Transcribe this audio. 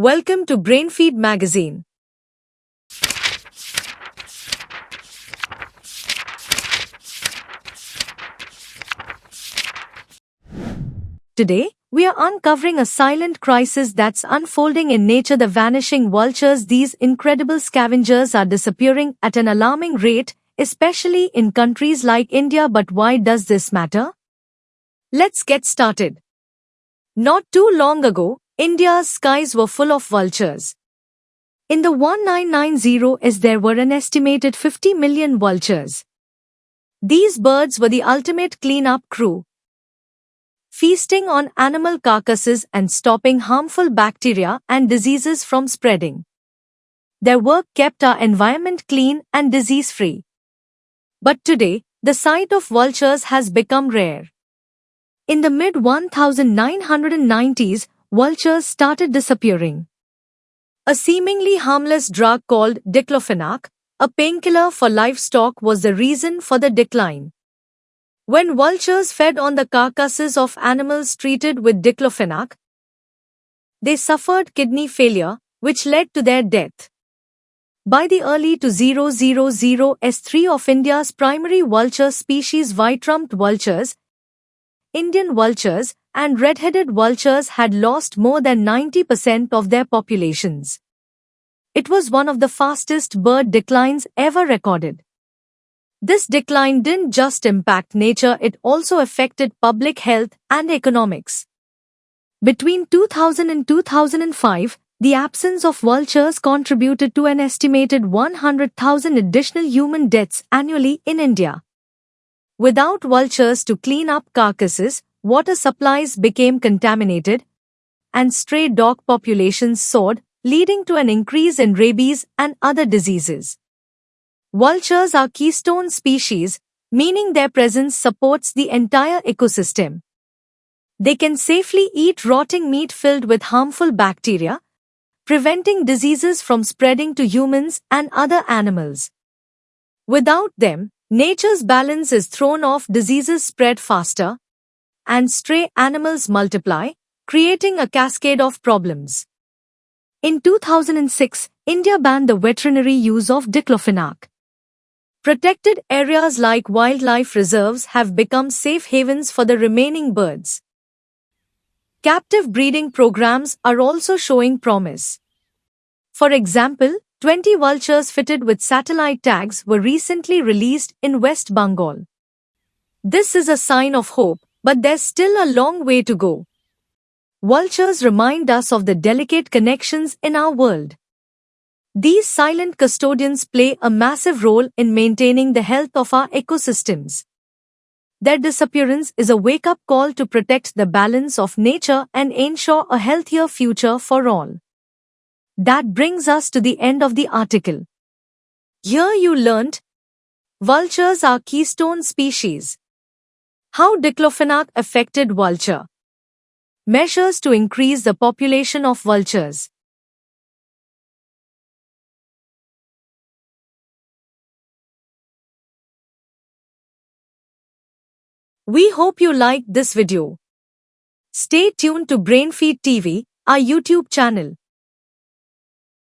Welcome to Brainfeed Magazine. Today, we are uncovering a silent crisis that's unfolding in nature: the vanishing vultures. These incredible scavengers are disappearing at an alarming rate, especially in countries like India. But why does this matter? Let's get started. Not too long ago, India's skies were full of vultures. In the 1990s, there were an estimated 50 million vultures. These birds were the ultimate cleanup crew, feasting on animal carcasses and stopping harmful bacteria and diseases from spreading. Their work kept our environment clean and disease-free. But today, the sight of vultures has become rare. In the mid-1990s, vultures started disappearing. A seemingly harmless drug called diclofenac, a painkiller for livestock, was the reason for the decline. When vultures fed on the carcasses of animals treated with diclofenac, they suffered kidney failure, which led to their death. By the early 2000s, three of India's primary vulture species, white-rumped vultures, Indian vultures, and red-headed vultures, had lost more than 90% of their populations. It was one of the fastest bird declines ever recorded. This decline didn't just impact nature, it also affected public health and economics. Between 2000 and 2005, the absence of vultures contributed to an estimated 100,000 additional human deaths annually in India. Without vultures to clean up carcasses, water supplies became contaminated, and stray dog populations soared, leading to an increase in rabies and other diseases. Vultures are keystone species, meaning their presence supports the entire ecosystem. They can safely eat rotting meat filled with harmful bacteria, preventing diseases from spreading to humans and other animals. Without them, nature's balance is thrown off, diseases spread faster, and stray animals multiply, creating a cascade of problems. In 2006, India banned the veterinary use of diclofenac. Protected areas like wildlife reserves have become safe havens for the remaining birds. Captive breeding programs are also showing promise. For example, 20 vultures fitted with satellite tags were recently released in West Bengal. This is a sign of hope, but there's still a long way to go. Vultures remind us of the delicate connections in our world. These silent custodians play a massive role in maintaining the health of our ecosystems. Their disappearance is a wake-up call to protect the balance of nature and ensure a healthier future for all. That brings us to the end of the article. Here you learned: vultures are keystone species. How diclofenac affected vulture. Measures to increase the population of vultures. We hope you liked this video. Stay tuned to Brainfeed TV, our YouTube channel.